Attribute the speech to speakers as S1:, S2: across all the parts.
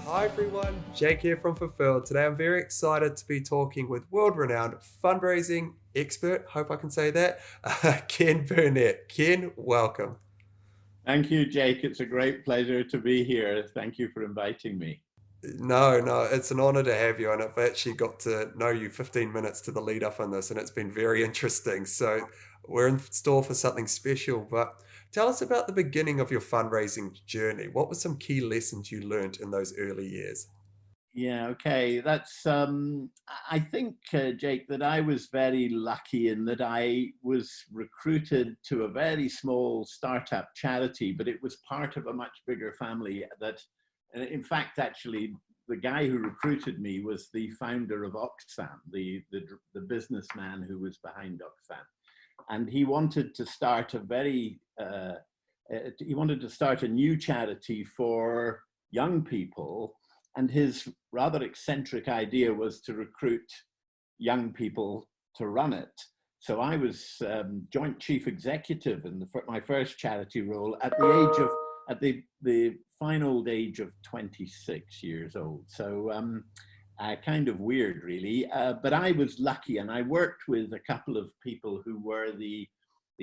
S1: Hi everyone, Jake here from Fulfilled. Today I'm very excited to be talking with world-renowned fundraising expert, hope I can say that, Ken Burnett. Ken, welcome.
S2: Thank you, Jake. It's a great pleasure to be here. Thank you for inviting me.
S1: No, it's an honor to have you, and I've actually got to know you 15 minutes to the lead up on this, and it's been very interesting. So we're in store for something special, but tell us about the beginning of your fundraising journey. What were some key lessons you learned in those early years?
S2: Yeah, okay. I think, Jake, that I was very lucky in that I was recruited to a very small startup charity, but it was part of a much bigger family in fact, actually, the guy who recruited me was the founder of Oxfam, the businessman who was behind Oxfam. And he wanted to start he wanted to start a new charity for young people, and his rather eccentric idea was to recruit young people to run it. So I was joint chief executive in my first charity role at the fine old age of 26 years old. So kind of weird, really. But I was lucky, and I worked with a couple of people who were the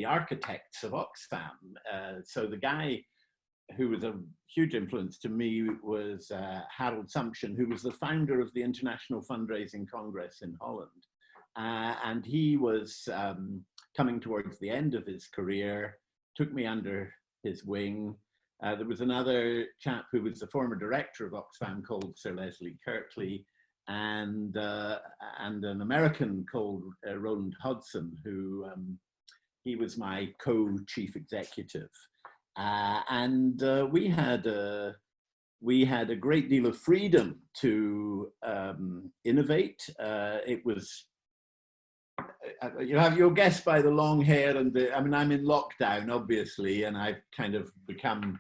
S2: architects of Oxfam. So the guy who was a huge influence to me was Harold Sumption, who was the founder of the International Fundraising Congress in Holland. And he was coming towards the end of his career, took me under his wing. There was another chap who was the former director of Oxfam called Sir Leslie Kirkley, and an American called Roland Hodson, who he was my co-chief executive. And we had a great deal of freedom to innovate. It was, you'll guess by the long hair and I'm in lockdown, obviously, and I've kind of become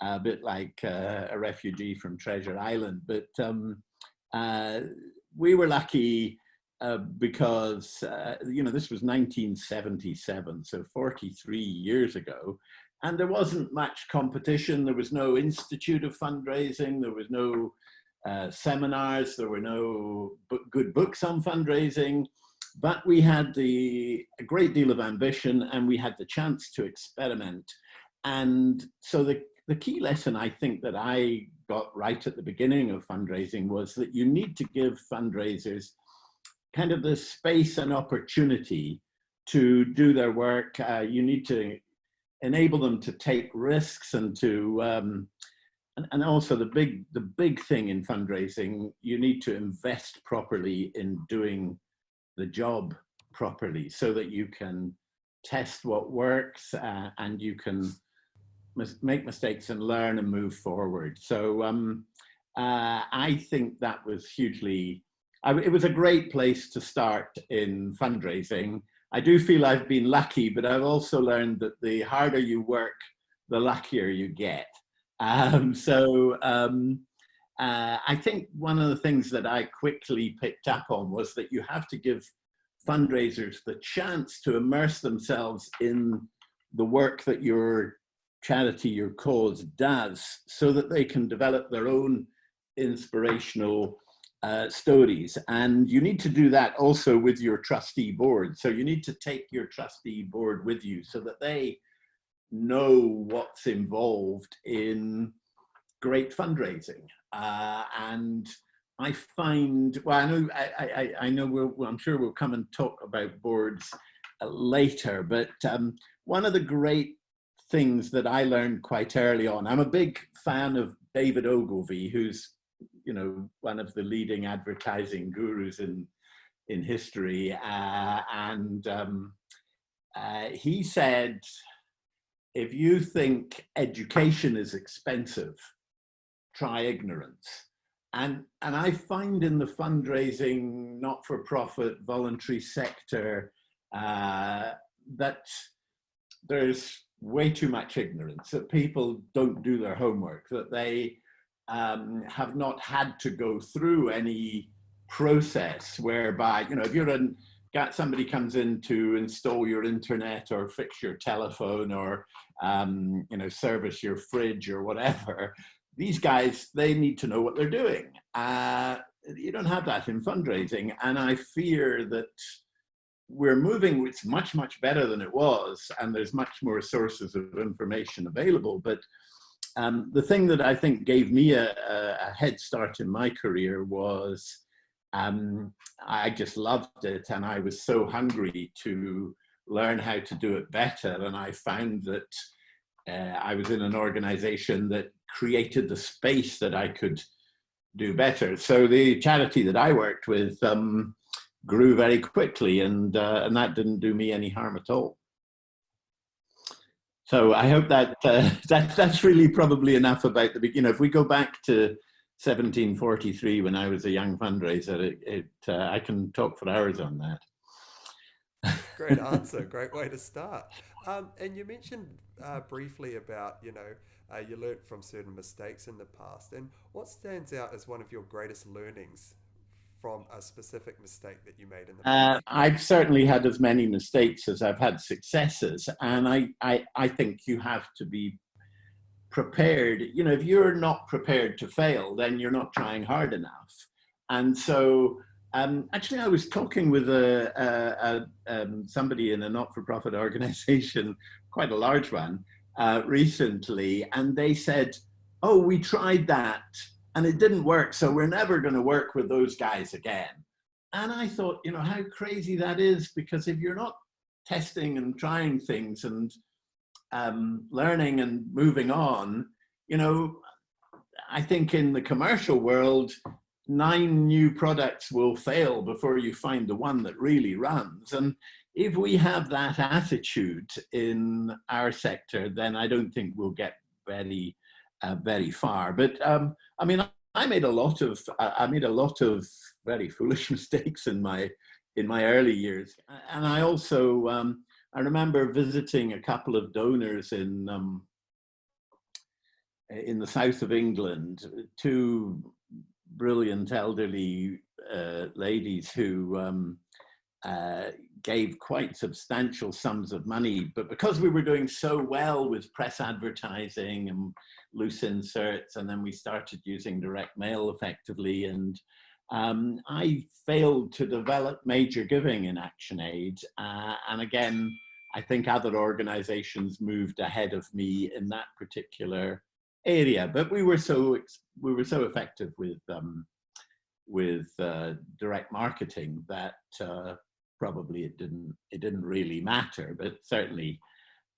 S2: a bit like a refugee from Treasure Island. But we were lucky because, this was 1977, so 43 years ago. And there wasn't much competition. There was no Institute of Fundraising. There was no seminars. There were no good books on fundraising. But we had a great deal of ambition, and we had the chance to experiment. And so the key lesson I think that I got right at the beginning of fundraising was that you need to give fundraisers kind of the space and opportunity to do their work. You need to enable them to take risks and to and also the big thing in fundraising, you need to invest properly in doing the job properly so that you can test what works and you can make mistakes and learn and move forward. So I think that was it was a great place to start in fundraising. I do feel I've been lucky, but I've also learned that the harder you work, the luckier you get. I think one of the things that I quickly picked up on was that you have to give fundraisers the chance to immerse themselves in the work that your charity, your cause does, so that they can develop their own inspirational stories. And you need to do that also with your trustee board. So you need to take your trustee board with you so that they know what's involved in great fundraising. And I find, well, I know I'm sure we'll come and talk about boards later, but one of the great things that I learned quite early on, I'm a big fan of David Ogilvy, who's one of the leading advertising gurus in history. He said, if you think education is expensive, try ignorance. And I find in the fundraising, not-for-profit, voluntary sector, that there's way too much ignorance, that people don't do their homework, that they have not had to go through any process whereby, if somebody comes in to install your internet or fix your telephone or service your fridge or whatever, these guys, they need to know what they're doing. You don't have that in fundraising. And I fear that we're moving, it's much, much better than it was, and there's much more sources of information available. But the thing that I think gave me a head start in my career was I just loved it, and I was so hungry to learn how to do it better. And I found that I was in an organization that created the space that I could do better. So the charity that I worked with grew very quickly, and that didn't do me any harm at all. So I hope that that's really probably enough about the beginning. If we go back to 1743, when I was a young fundraiser, I can talk for hours on that.
S1: Great answer. Great way to start. And you mentioned briefly about, you learnt from certain mistakes in the past. And what stands out as one of your greatest learnings from a specific mistake that you made in the past?
S2: I've certainly had as many mistakes as I've had successes. And I think you have to be prepared. If you're not prepared to fail, then you're not trying hard enough. And so actually, I was talking with somebody in a not-for-profit organization, quite a large one, recently, and they said, "Oh, we tried that and it didn't work, so we're never going to work with those guys again." And I thought, how crazy that is, because if you're not testing and trying things and learning and moving on, I think in the commercial world, 9 new products will fail before you find the one that really runs. And if we have that attitude in our sector, then I don't think we'll get very, very far. But I mean, I made a lot of very foolish mistakes in my early years, and I also I remember visiting a couple of donors in the south of England, 2 brilliant elderly ladies who gave quite substantial sums of money. But because we were doing so well with press advertising and loose inserts, and then we started using direct mail effectively, and I failed to develop major giving in ActionAid. And again, I think other organizations moved ahead of me in that particular area, but we were so effective with direct marketing that probably it didn't really matter. But certainly,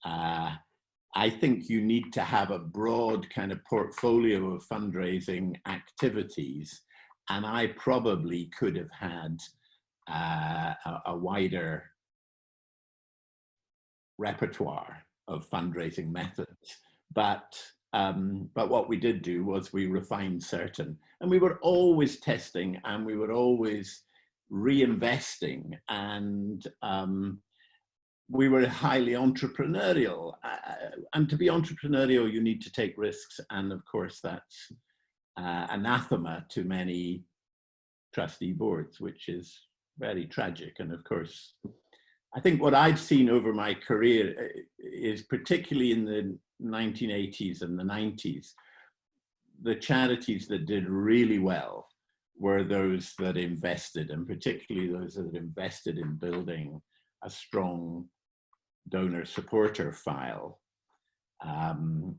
S2: I think you need to have a broad kind of portfolio of fundraising activities, and I probably could have had a wider repertoire of fundraising methods, but what we did do was we refined certain, and we were always testing, and we were always reinvesting, and we were highly entrepreneurial. And to be entrepreneurial, you need to take risks, and of course that's anathema to many trustee boards, which is very tragic. And of course, I think what I've seen over my career is, particularly in the 1980s and the 90s, the charities that did really well were those that invested, and particularly those that invested in building a strong donor supporter file,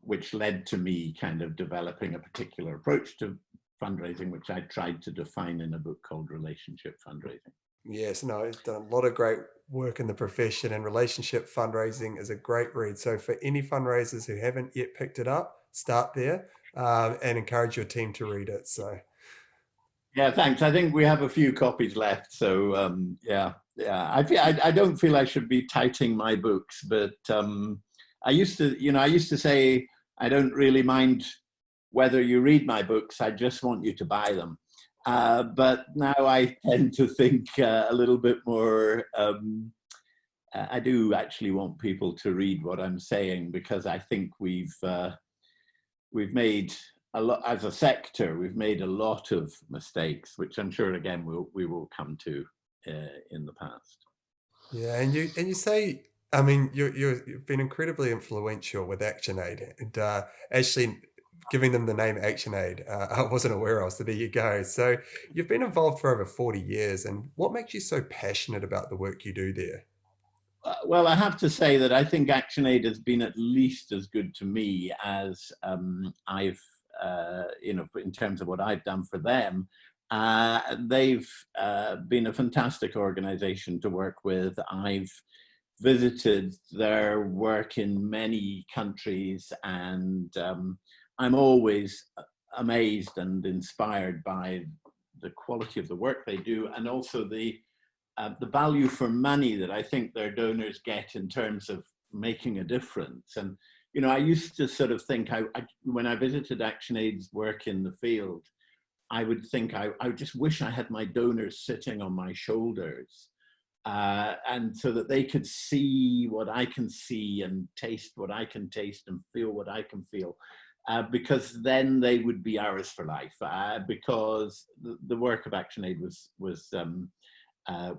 S2: which led to me kind of developing a particular approach to fundraising, which I tried to define in a book called Relationship Fundraising.
S1: Yes, no, he's done a lot of great work in the profession, and relationship fundraising is a great read. So for any fundraisers who haven't yet picked it up, start there and encourage your team to read it. So
S2: yeah, thanks. I think we have a few copies left. So yeah. I don't feel I should be touting my books, but I used to say I don't really mind whether you read my books. I just want you to buy them. But now I tend to think a little bit more. I do actually want people to read what I'm saying, because I think we've made a lot as a sector. We've made a lot of mistakes, which I'm sure again we will come to in the past.
S1: yeah, and you say, I mean, you've been incredibly influential with ActionAid, and actually giving them the name ActionAid, I wasn't aware of, so there you go. So you've been involved for over 40 years, and what makes you so passionate about the work you do there?
S2: Well, I have to say that I think ActionAid has been at least as good to me as I've, in terms of what I've done for them. They've been a fantastic organization to work with. I've visited their work in many countries, and I'm always amazed and inspired by the quality of the work they do, and also the value for money that I think their donors get in terms of making a difference. And I used to sort of think, when I visited ActionAid's work in the field, I would think I just wish I had my donors sitting on my shoulders, and so that they could see what I can see and taste what I can taste and feel what I can feel. Because then they would be ours for life. Because the work of ActionAid was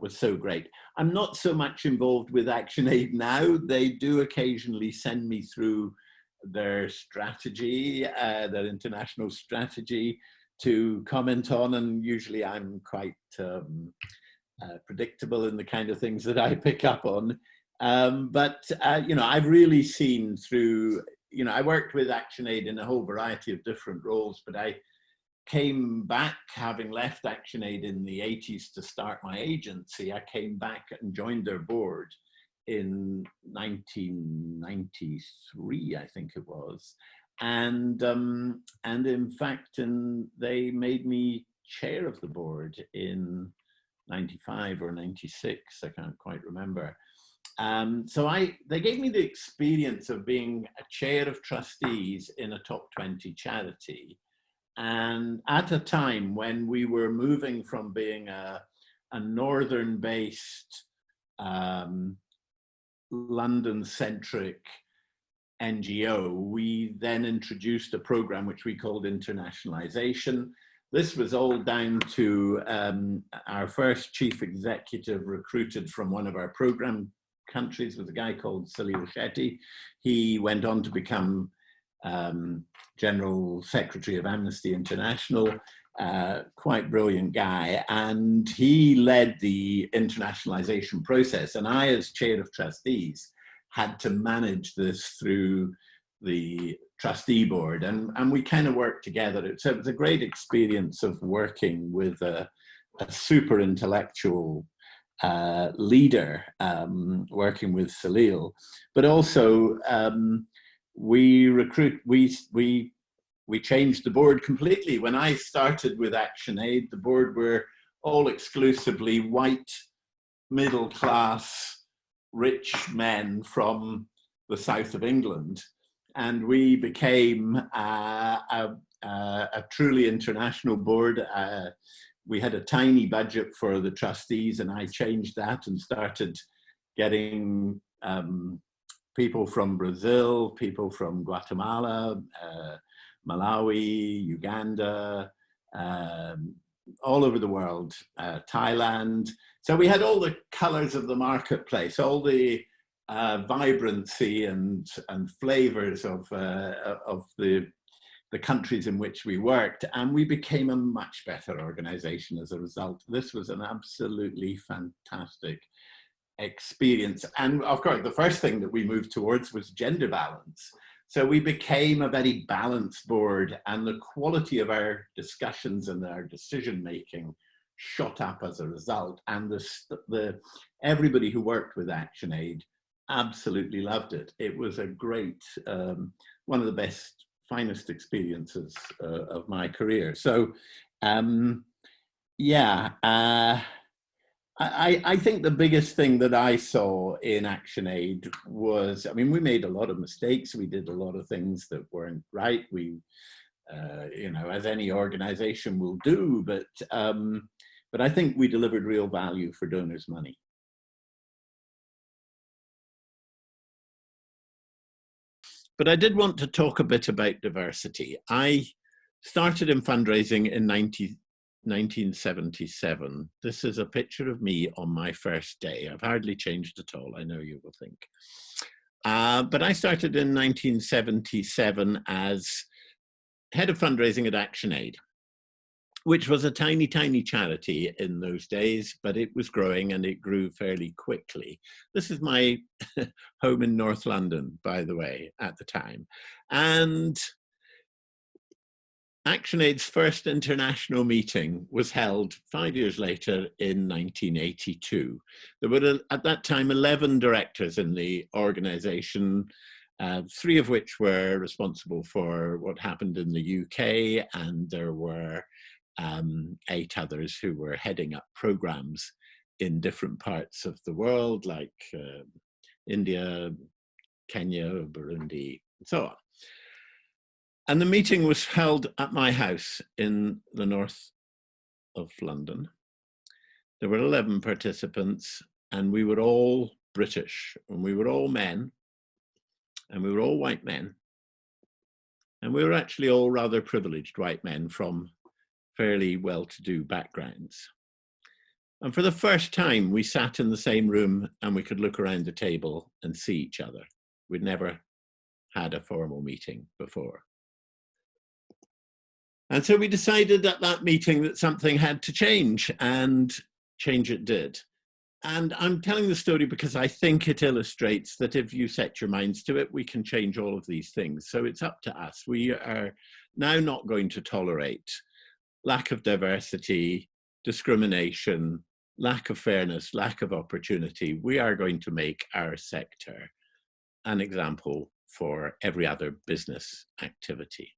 S2: so great. I'm not so much involved with ActionAid now. They do occasionally send me through their strategy, their international strategy, to comment on, and usually I'm quite predictable in the kind of things that I pick up on. But I've really seen through, I worked with ActionAid in a whole variety of different roles, but I came back, having left ActionAid in the 80s to start my agency. I came back and joined their board in 1993, I think it was. And in fact, they made me chair of the board in 95 or 96, I can't quite remember. So they gave me the experience of being a chair of trustees in a top 20 charity. And at a time when we were moving from being a northern-based, London-centric NGO, we then introduced a program which we called internationalization. This was all down to our first chief executive, recruited from one of our program countries, was a guy called Salil Shetty. He went on to become General Secretary of Amnesty International, quite brilliant guy, and he led the internationalization process. And I, as chair of trustees, had to manage this through the trustee board, and we kind of worked together. So it was a great experience of working with a super intellectual leader, working with Salil, but also we changed the board completely. When I started with ActionAid, the board were all exclusively white, middle class, rich men from the south of England, and we became a truly international board. We had a tiny budget for the trustees, and I changed that and started getting people from Brazil, people from Guatemala, Malawi, Uganda, all over the world, Thailand. So we had all the colors of the marketplace, all the vibrancy and flavors of the countries in which we worked, and we became a much better organization as a result. This was an absolutely fantastic experience. And of course, the first thing that we moved towards was gender balance. So we became a very balanced board, and the quality of our discussions and our decision making shot up as a result. And everybody who worked with ActionAid absolutely loved it. It was a great, one of the best, finest experiences of my career. So yeah, I think the biggest thing that I saw in ActionAid was, I mean, we made a lot of mistakes. We did a lot of things that weren't right. We, as any organization will do, but I think we delivered real value for donors' money. But I did want to talk a bit about diversity. I started in fundraising in 1977. This is a picture of me on my first day. I've hardly changed at all, I know you will think. But I started in 1977 as head of fundraising at ActionAid, which was a tiny, tiny charity in those days, but it was growing and it grew fairly quickly. This is my home in North London, by the way, at the time. And ActionAid's first international meeting was held 5 years later in 1982. There were, at that time, 11 directors in the organization, 3 of which were responsible for what happened in the UK, and there were 8 others who were heading up programs in different parts of the world, like India, Kenya, Burundi, and so on. And the meeting was held at my house in the north of London. There were 11 participants, and we were all British, and we were all men, and we were all white men. And we were actually all rather privileged white men from fairly well-to-do backgrounds. And for the first time, we sat in the same room and we could look around the table and see each other. We'd never had a formal meeting before. And so we decided at that meeting that something had to change, and change it did. And I'm telling the story because I think it illustrates that if you set your minds to it, we can change all of these things. So it's up to us. We are now not going to tolerate lack of diversity, discrimination, lack of fairness, lack of opportunity. We are going to make our sector an example for every other business activity.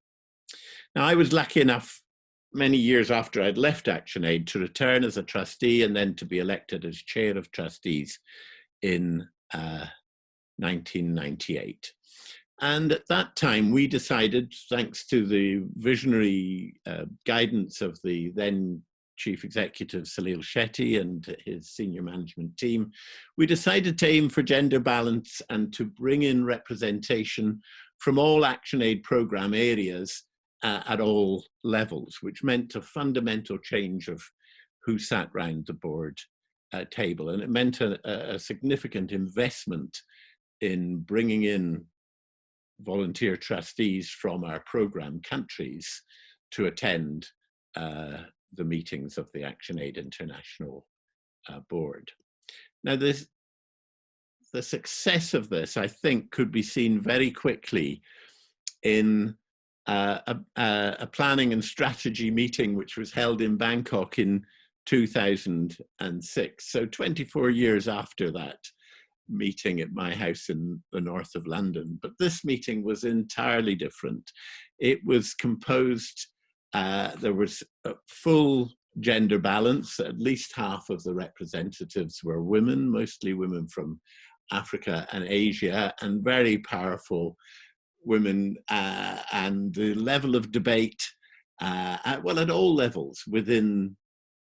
S2: Now, I was lucky enough many years after I'd left ActionAid to return as a trustee and then to be elected as chair of trustees in 1998. And at that time, we decided, thanks to the visionary guidance of the then Chief Executive Salil Shetty and his senior management team, we decided to aim for gender balance and to bring in representation from all ActionAid program areas at all levels, which meant a fundamental change of who sat round the board table. And it meant a significant investment in bringing in volunteer trustees from our program countries to attend the meetings of the ActionAid International Board. Now, the success of this, I think, could be seen very quickly in a planning and strategy meeting which was held in Bangkok in 2006. So 24 years after that meeting at my house in the north of London. But this meeting was entirely different. It was composed, there was a full gender balance. At least half of the representatives were women, mostly women from Africa and Asia, and very powerful women, and the level of debate, at all levels within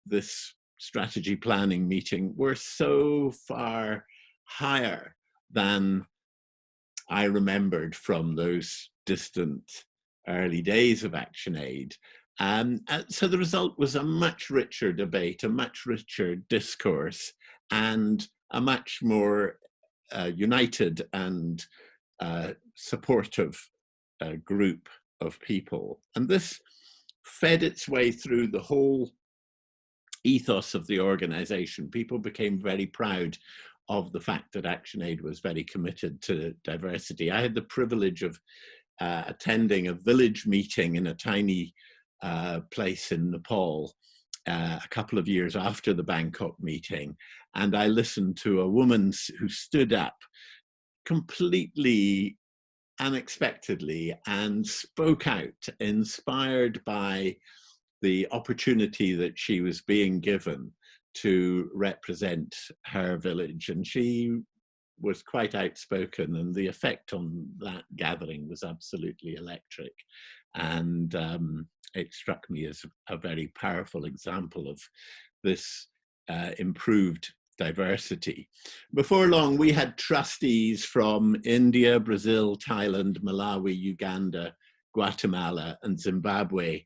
S2: this strategy planning meeting were so far higher than I remembered from those distant early days of ActionAid. So the result was a much richer debate, a much richer discourse, and a much more united and supportive group of people. And this fed its way through the whole ethos of the organization. People became very proud of the fact that ActionAid was very committed to diversity. I had the privilege of attending a village meeting in a tiny place in Nepal a couple of years after the Bangkok meeting, and I listened to a woman who stood up completely unexpectedly and spoke out, inspired by the opportunity that she was being given to represent her village. And she was quite outspoken, and the effect on that gathering was absolutely electric. And it struck me as a very powerful example of this improved diversity. Before long, we had trustees from India, Brazil, Thailand, Malawi, Uganda, Guatemala, and Zimbabwe,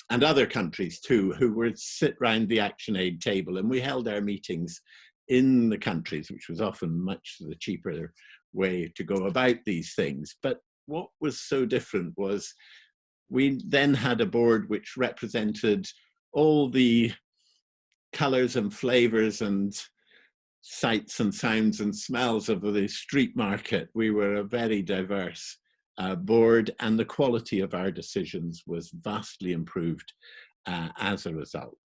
S2: and other countries too, who would sit round the ActionAid table, and we held our meetings in the countries, which was often much the cheaper way to go about these things. But what was so different was we then had a board which represented all the colors and flavors and sights and sounds and smells of the street market. We were a very diverse board, and the quality of our decisions was vastly improved as a result.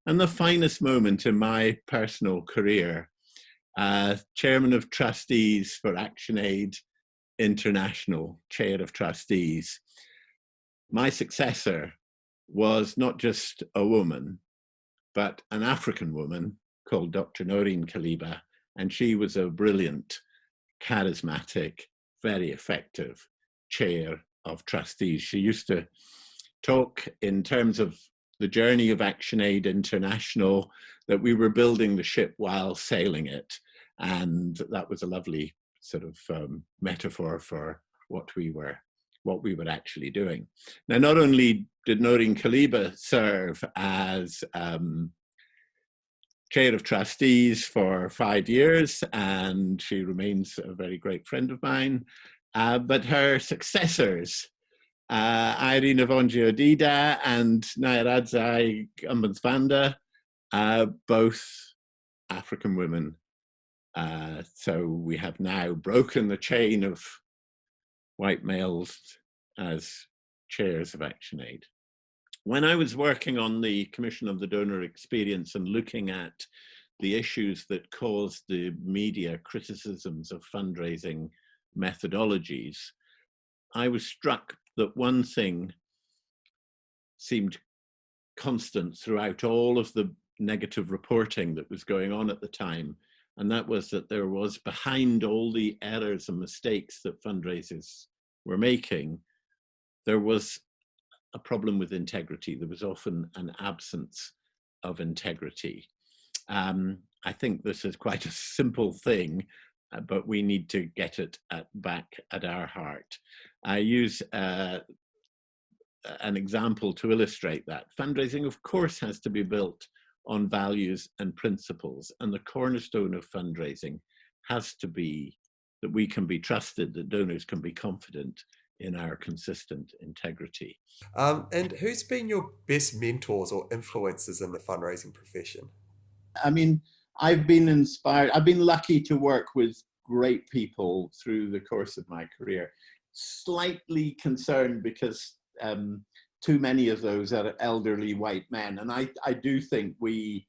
S2: And the finest moment in my personal career, Chairman of Trustees for ActionAid International, Chair of Trustees, my successor was not just a woman, but an African woman called Dr. Noreen Kaliba, and she was a brilliant, charismatic, very effective chair of trustees. She used to talk in terms of the journey of ActionAid International, that we were building the ship while sailing it. And that was a lovely sort of metaphor for what we were actually doing. Now, not only did Noreen Kaliba serve as Chair of Trustees for 5 years, and she remains a very great friend of mine, but her successors, Irene Avonji-Odida and Nayaradzai Gumbans-Vanda, both African women. So we have now broken the chain of white males as chairs of ActionAid. When I was working on the Commission of the Donor Experience and looking at the issues that caused the media criticisms of fundraising methodologies, I was struck that one thing seemed constant throughout all of the negative reporting that was going on at the time, and that was that there was, behind all the errors and mistakes that fundraisers were making, there was a problem with integrity. There was often an absence of integrity. I think this is quite a simple thing, but we need to get it back at our heart. I use an example to illustrate that. Fundraising, of course, has to be built on values and principles, and the cornerstone of fundraising has to be that we can be trusted, that donors can be confident in our consistent integrity.
S1: And who's been your best mentors or influences in the fundraising profession?
S2: I mean, I've been inspired. I've been lucky to work with great people through the course of my career. Slightly concerned because too many of those are elderly white men. And I do think we,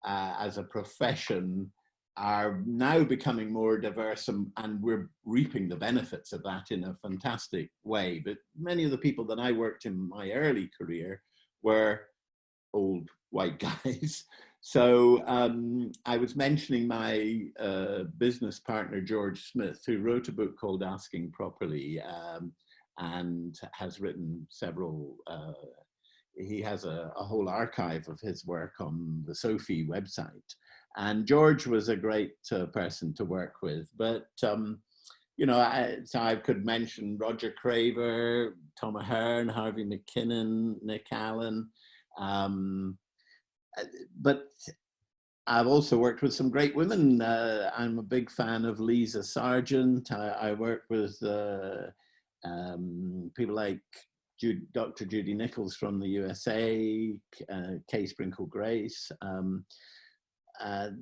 S2: as a profession, are now becoming more diverse, and we're reaping the benefits of that in a fantastic way. But many of the people that I worked in my early career were old white guys. So I was mentioning my business partner, George Smith, who wrote a book called Asking Properly, and has written several, he has a whole archive of his work on the SOFII website. And George was a great person to work with. But, you know, so I could mention Roger Craver, Tom Ahern, Harvey McKinnon, Nick Allen. But I've also worked with some great women. I'm a big fan of Lisa Sargent. I work with people like Dr. Judy Nichols from the USA, Kay Sprinkle Grace.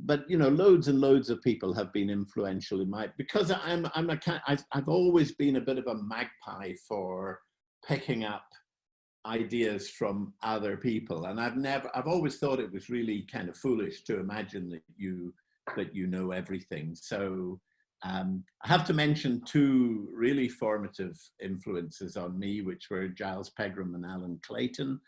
S2: But you know, loads and loads of people have been influential in my, because I've always been a bit of a magpie for picking up ideas from other people, and I've always thought it was really kind of foolish to imagine that you know everything. So I have to mention two really formative influences on me, which were Giles Pegram and Alan Clayton.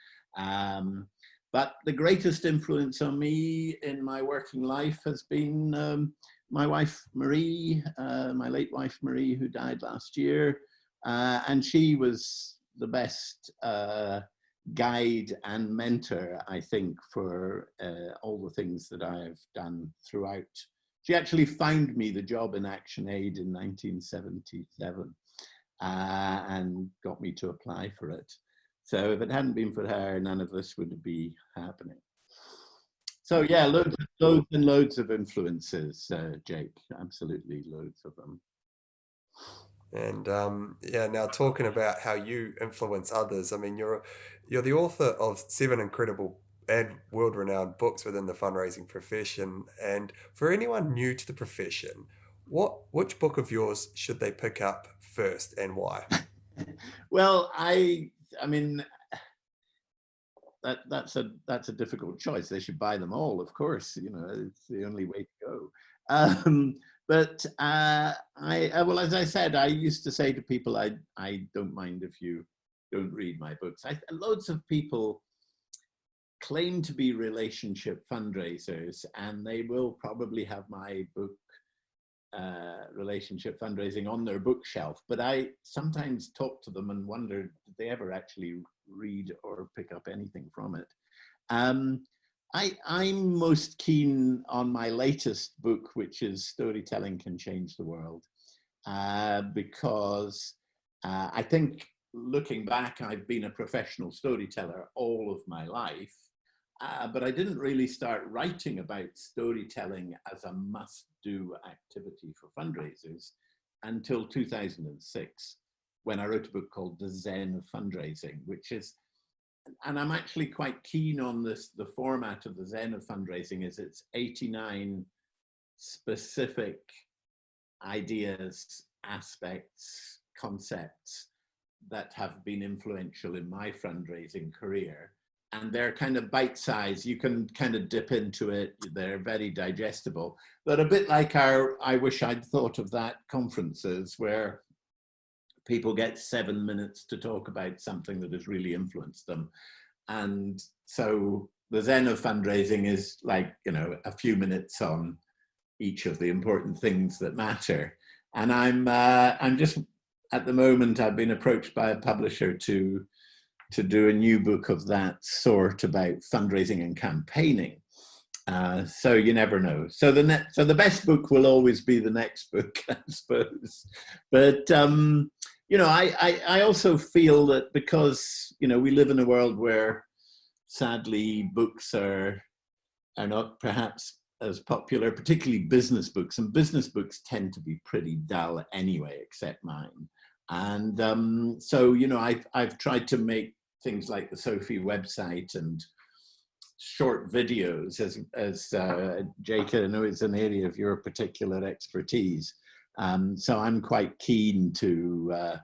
S2: But the greatest influence on me in my working life has been my wife, Marie, my late wife, Marie, who died last year. And she was the best guide and mentor, I think, for all the things that I've done throughout. She actually found me the job in ActionAid in 1977 and got me to apply for it. So if it hadn't been for her, none of this would be happening. So yeah, loads and loads of influences, Jake, absolutely loads of them.
S1: And yeah, now talking about how you influence others, I mean, you're the author of 7 incredible and world-renowned books within the fundraising profession. And for anyone new to the profession, which book of yours should they pick up first and why?
S2: Well, I mean, that's a difficult choice. They should buy them all, of course. You know, it's the only way to go. But well, as I said, I used to say to people, I don't mind if you don't read my books. Loads of people claim to be relationship fundraisers, and they will probably have my book, Relationship Fundraising, on their bookshelf. But I sometimes talk to them and wonder, did they ever actually read or pick up anything from it? Um, I'm most keen on my latest book, which is Storytelling Can Change the World, because I think, looking back, I've been a professional storyteller all of my life, but I didn't really start writing about storytelling as a must-do activity for fundraisers until 2006, when I wrote a book called The Zen of Fundraising, which is, and I'm actually quite keen on this, the format of the Zen of Fundraising is it's 89 specific ideas, aspects, concepts that have been influential in my fundraising career. And they're kind of bite-sized. You can kind of dip into it. They're very digestible. But a bit like our I Wish I'd Thought of That conferences, where people get 7 minutes to talk about something that has really influenced them. And so the Zen of Fundraising is like, you know, a few minutes on each of the important things that matter. And I'm just, at the moment, I've been approached by a publisher to do a new book of that sort about fundraising and campaigning. So you never know. So the best book will always be the next book, I suppose. But you know, I also feel that because, you know, we live in a world where sadly books are not perhaps as popular, particularly business books, and business books tend to be pretty dull anyway, except mine. And so, you know, I've tried to make things like the SOFII website and short videos, as Jake, I know it's an area of your particular expertise. So I'm quite keen to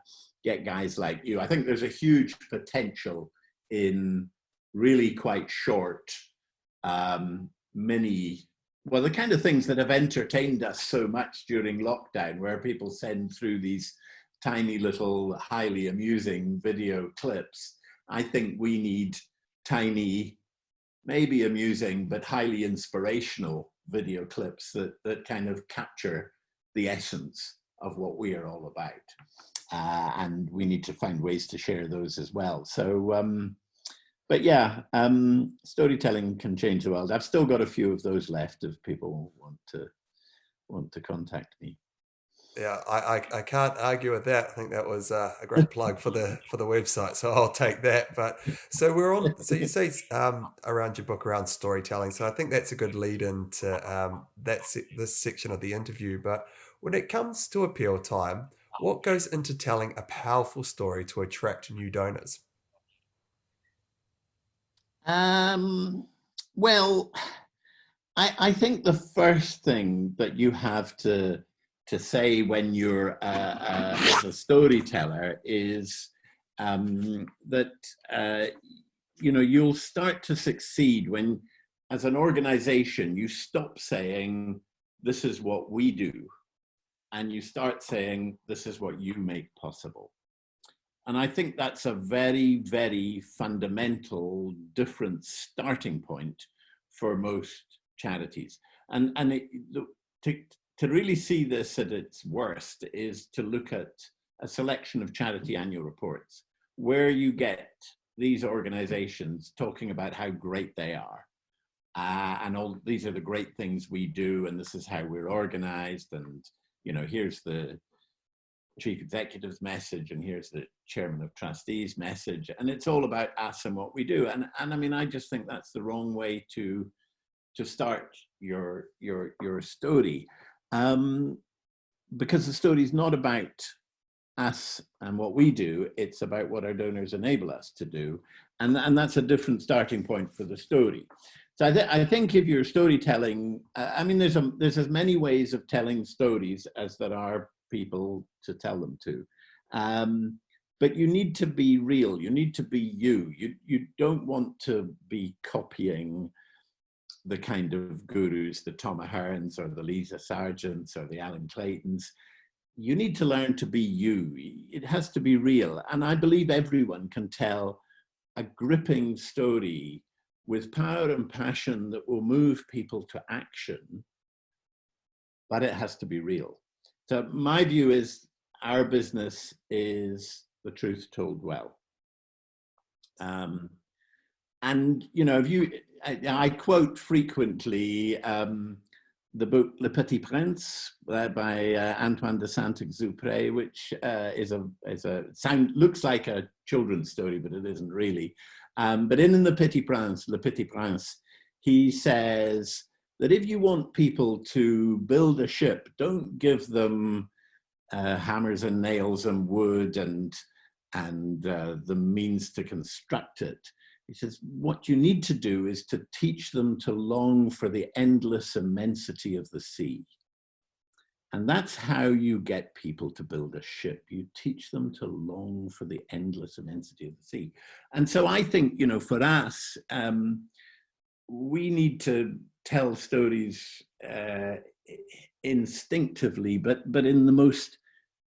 S2: get guys like you. I think there's a huge potential in really quite short, mini, well, the kind of things that have entertained us so much during lockdown, where people send through these tiny little, highly amusing video clips. I think we need tiny, maybe amusing, but highly inspirational video clips that kind of capture the essence of what we are all about. And we need to find ways to share those as well. So, but yeah, storytelling can change the world. I've still got a few of those left if people want to contact me.
S1: Yeah, I can't argue with that. I think that was a great plug for the website, so I'll take that. But so we're on. So you say around your book around storytelling. So I think that's a good lead into this section of the interview. But when it comes to appeal time, what goes into telling a powerful story to attract new donors?
S2: Well, I think the first thing that you have to say when you're as a storyteller is that you know, you'll start to succeed when, as an organization, you stop saying this is what we do, and you start saying this is what you make possible. And I think that's a very, very fundamental different starting point for most charities. And to really see this at its worst is to look at a selection of charity annual reports where you get these organizations talking about how great they are. And all these are the great things we do, and this is how we're organized, and you know, here's the chief executive's message, and here's the chairman of trustees message, and it's all about us and what we do. And I mean, I just think that's the wrong way to start your story, because the story is not about us and what we do. It's about what our donors enable us to do. And that's a different starting point for the story. So I think if you're storytelling, I mean, there's as many ways of telling stories as there are people to tell them to. But you need to be real. You need to be you. You don't want to be copying the kind of gurus, the Tom Aherns or the Lisa Sargents or the Alan Claytons. You need to learn to be you. It has to be real. And I believe everyone can tell a gripping story with power and passion that will move people to action, but it has to be real. So my view is our business is the truth told well. And, you know, I quote frequently the book Le Petit Prince by Antoine de Saint-Exupéry, which looks like a children's story, but it isn't really. But in Le Petit Prince, he says that if you want people to build a ship, don't give them hammers and nails and wood and the means to construct it. He says, what you need to do is to teach them to long for the endless immensity of the sea. And that's how you get people to build a ship. You teach them to long for the endless immensity of the sea. And so I think, you know, for us, we need to tell stories instinctively, but in the most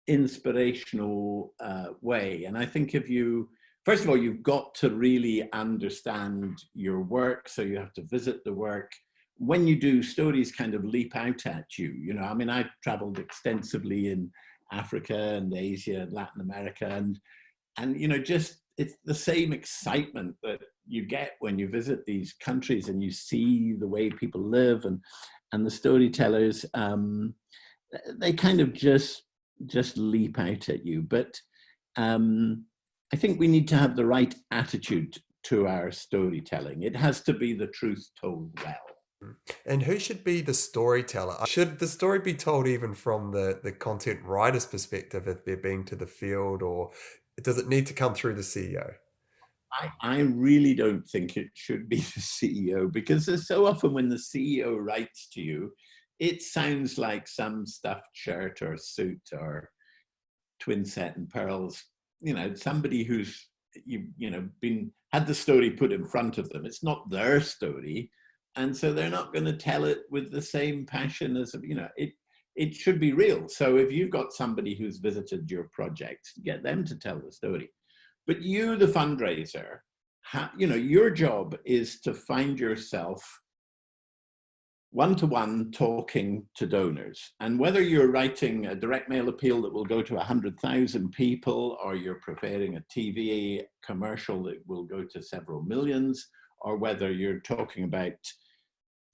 S2: inspirational way. And I think if you, first of all, you've got to really understand your work. So you have to visit the work. When you do, stories kind of leap out at you. You know, I mean, I traveled extensively in Africa and Asia and Latin America, and you know, just it's the same excitement that you get when you visit these countries and you see the way people live, and the storytellers, they kind of just leap out at you. But I think we need to have the right attitude to our storytelling. It has to be the truth told well.
S1: And who should be the storyteller? Should the story be told even from the content writer's perspective if they're being to the field, or does it need to come through the CEO?
S2: I really don't think it should be the CEO, because there's so often when the CEO writes to you, it sounds like some stuffed shirt or suit or twin set and pearls, you know, somebody who's had the story put in front of them. It's not their story. And so they're not going to tell it with the same passion as, you know, it should be real. So if you've got somebody who's visited your project, get them to tell the story. But you, the fundraiser, you know, your job is to find yourself one-to-one talking to donors. And whether you're writing a direct mail appeal that will go to 100,000 people, or you're preparing a TV commercial that will go to several millions, or whether you're talking about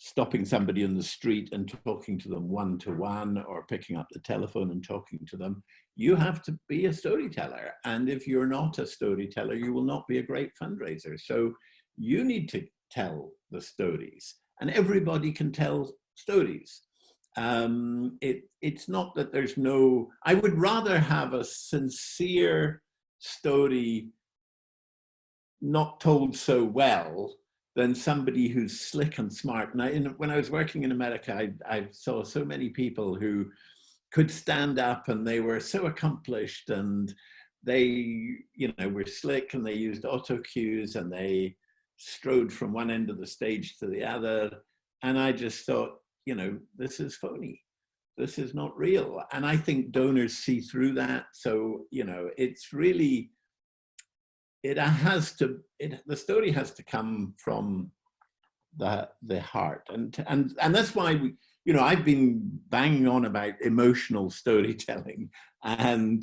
S2: stopping somebody in the street and talking to them one-to-one, or picking up the telephone and talking to them, you have to be a storyteller. And if you're not a storyteller, you will not be a great fundraiser. So you need to tell the stories, and everybody can tell stories. It's not that there's no, I would rather have a sincere story not told so well than somebody who's slick and smart. And when I was working in America, I saw so many people who could stand up and they were so accomplished, and they, you know, were slick, and they used auto cues, and they strode from one end of the stage to the other. And I just thought, you know, this is phony. This is not real. And I think donors see through that. So, you know, it's really, the story has to come from the heart. And that's why we, you know, I've been banging on about emotional storytelling, and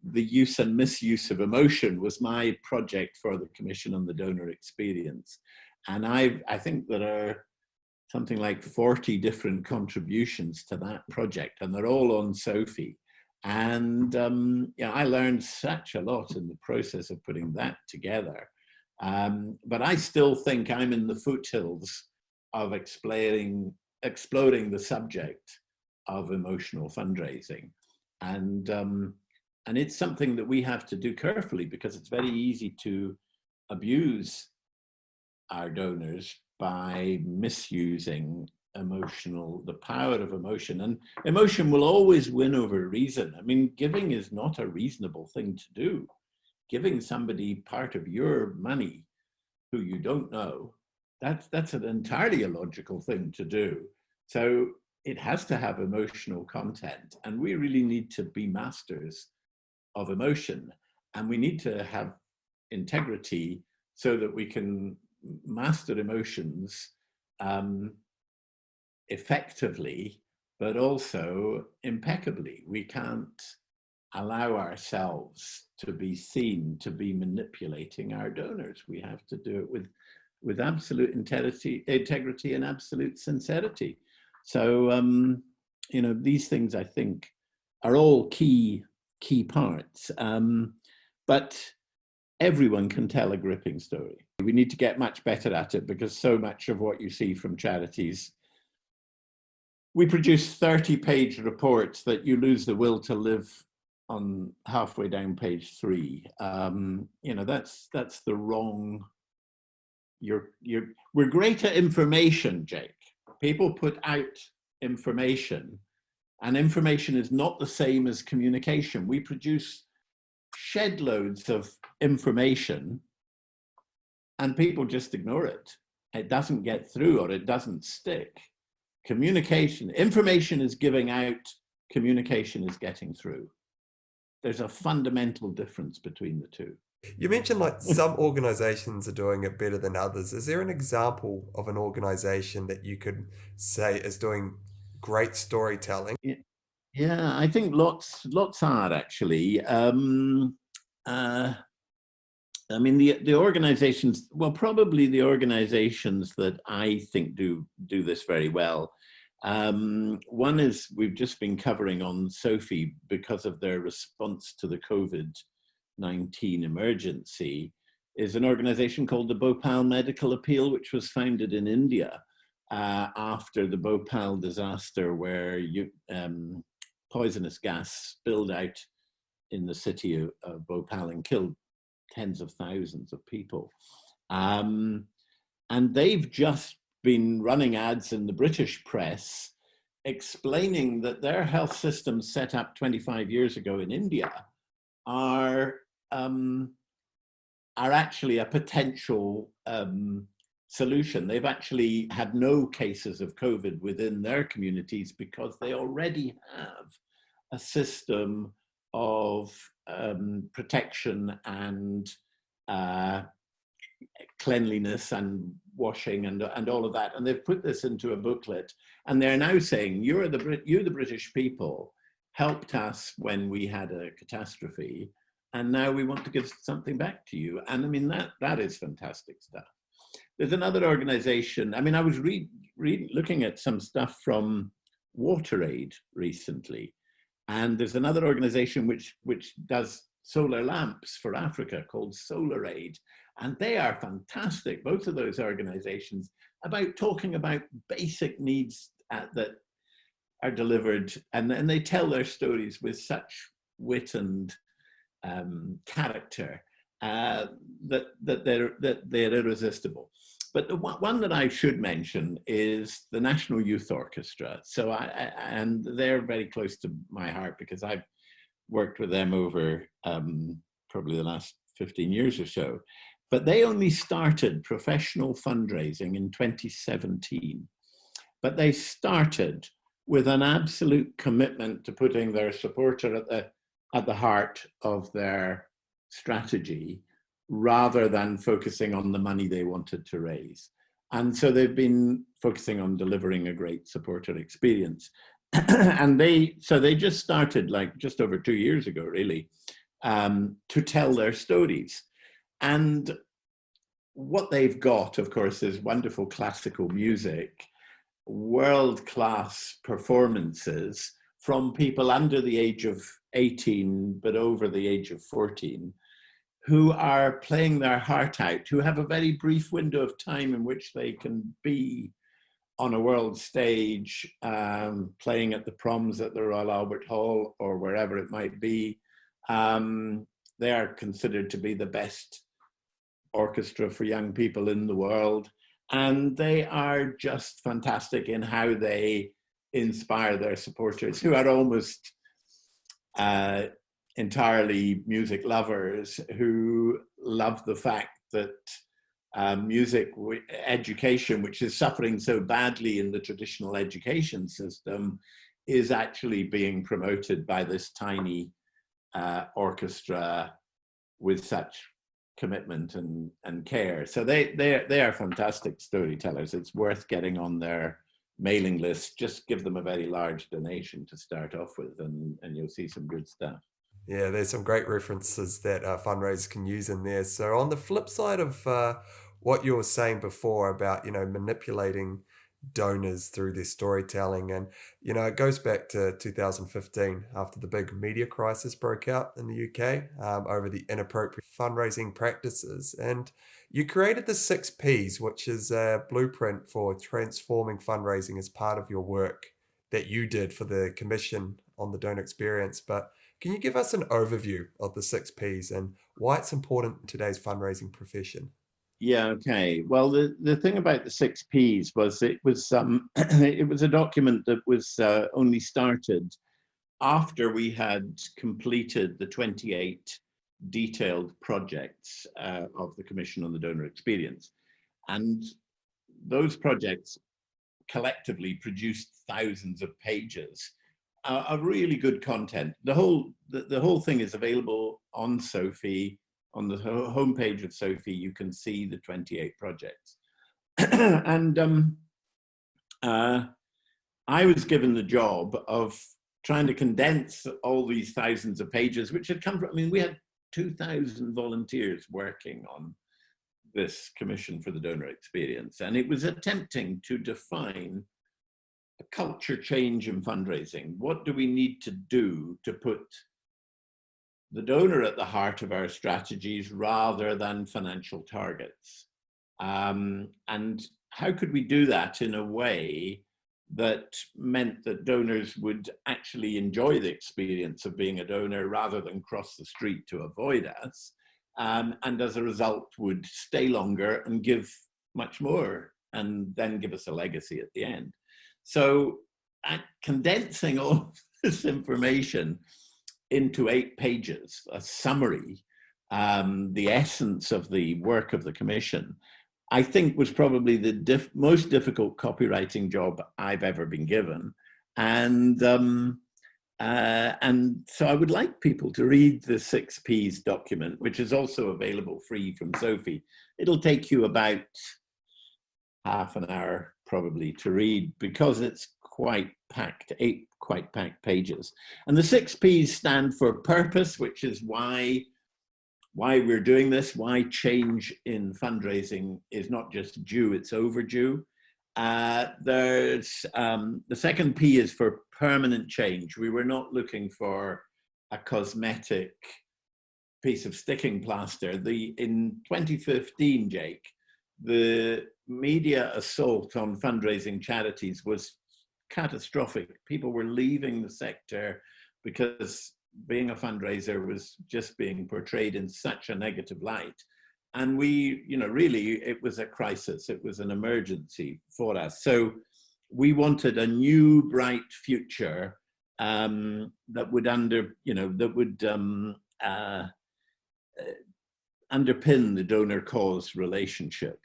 S2: the use and misuse of emotion was my project for the Commission on the Donor Experience. And I think there are something like 40 different contributions to that project, and they're all on SOFII. And yeah, I learned such a lot in the process of putting that together. But I still think I'm in the foothills of exploring the subject of emotional fundraising. And And it's something that we have to do carefully, because it's very easy to abuse our donors by misusing the power of emotion. And emotion will always win over reason. I mean, giving is not a reasonable thing to do. Giving somebody part of your money who you don't know, that's an entirely illogical thing to do. So it has to have emotional content, and we really need to be masters of emotion, and we need to have integrity so that we can master emotions effectively, but also impeccably. We can't allow ourselves to be seen to be manipulating our donors. We have to do it with absolute integrity and absolute sincerity. So, you know, these things, I think, are all key parts. But everyone can tell a gripping story. We need to get much better at it, because so much of what you see from charities, we produce 30-page reports that you lose the will to live on halfway down page 3. You know, that's the wrong. We're great at information, Jake. People put out information, and information is not the same as communication. We produce shed loads of information and people just ignore it. It doesn't get through, or it doesn't stick. Communication, information is giving out, communication is getting through. There's a fundamental difference between the two.
S1: You mentioned like some organizations are doing it better than others. Is there an example of an organization that you could say is doing great storytelling?
S2: Yeah, I think lots are actually. I mean, the organizations, well, probably the organizations that I think do this very well. One is, we've just been covering on SOFII because of their response to the COVID-19 emergency, is an organization called the Bhopal Medical Appeal, which was founded in India after the Bhopal disaster, where poisonous gas spilled out in the city of Bhopal and killed tens of thousands of people. And they've just been running ads in the British press explaining that their health systems set up 25 years ago in India are actually a potential solution. They've actually had no cases of COVID within their communities because they already have a system of protection and cleanliness and washing and all of that. And they've put this into a booklet, and they're now saying, you, the British people, helped us when we had a catastrophe, and now we want to give something back to you. And I mean, that is fantastic stuff. There's another organization, I mean, I was looking at some stuff from WaterAid recently, and there's another organization which does solar lamps for Africa called SolarAid, and they are fantastic, both of those organizations, about talking about basic needs that are delivered, and they tell their stories with such wit and character that they're irresistible. But the one that I should mention is the National Youth Orchestra. So and they're very close to my heart because I've worked with them over probably the last 15 years or so. But they only started professional fundraising in 2017. But they started with an absolute commitment to putting their supporter at the heart of their strategy, rather than focusing on the money they wanted to raise. And so they've been focusing on delivering a great supporter experience. And they just started like just over 2 years ago, really, to tell their stories. And what they've got, of course, is wonderful classical music, world-class performances from people under the age of 18, but over the age of 14, who are playing their heart out, who have a very brief window of time in which they can be on a world stage, playing at the proms at the Royal Albert Hall or wherever it might be, They are considered to be the best orchestra for young people in the world. And they are just fantastic in how they inspire their supporters, who are almost entirely music lovers, who love the fact that music education, which is suffering so badly in the traditional education system, is actually being promoted by this tiny orchestra with such commitment and care. So they are fantastic storytellers. It's worth getting on their mailing list. Just give them a very large donation to start off with, and you'll see some good stuff.
S1: Yeah, there's some great references that fundraisers can use in there. So on the flip side of what you were saying before about, manipulating donors through their storytelling, and, it goes back to 2015 after the big media crisis broke out in the UK over the inappropriate fundraising practices. And you created the 6 Ps, which is a blueprint for transforming fundraising as part of your work that you did for the Commission on the Donor Experience. But can you give us an overview of the 6 Ps and why it's important in today's fundraising profession?
S2: Yeah, okay. Well, the thing about the 6 Ps was it was it was a document that was only started after we had completed the 28 detailed projects of the Commission on the Donor Experience. And those projects collectively produced thousands of pages of really good content. The whole thing is available on SOFII. On the homepage of SOFII, you can see the 28 projects. And I was given the job of trying to condense all these thousands of pages, which had come from, we had 2,000 volunteers working on this Commission for the Donor Experience. And it was attempting to define a culture change in fundraising. What do we need to do to put the donor at the heart of our strategies rather than financial targets? And how could we do that in a way that meant that donors would actually enjoy the experience of being a donor rather than cross the street to avoid us, and as a result would stay longer and give much more and then give us a legacy at the end. So condensing all this information into 8 pages, a summary, the essence of the work of the Commission, I think was probably the most difficult copywriting job I've ever been given. And so I would like people to read the 6Ps document, which is also available free from SOFII. It'll take you about half an hour probably to read because it's quite packed, 8 quite packed pages. And the 6Ps stand for purpose, which is why we're doing this, why change in fundraising is not just due, it's overdue. There's the second P is for permanent change. We were not looking for a cosmetic piece of sticking plaster. In 2015, Jake, the media assault on fundraising charities was catastrophic. People were leaving the sector because being a fundraiser was just being portrayed in such a negative light. And we, really, it was a crisis. It was an emergency for us. So we wanted a new, bright future that would underpin the donor-cause relationship.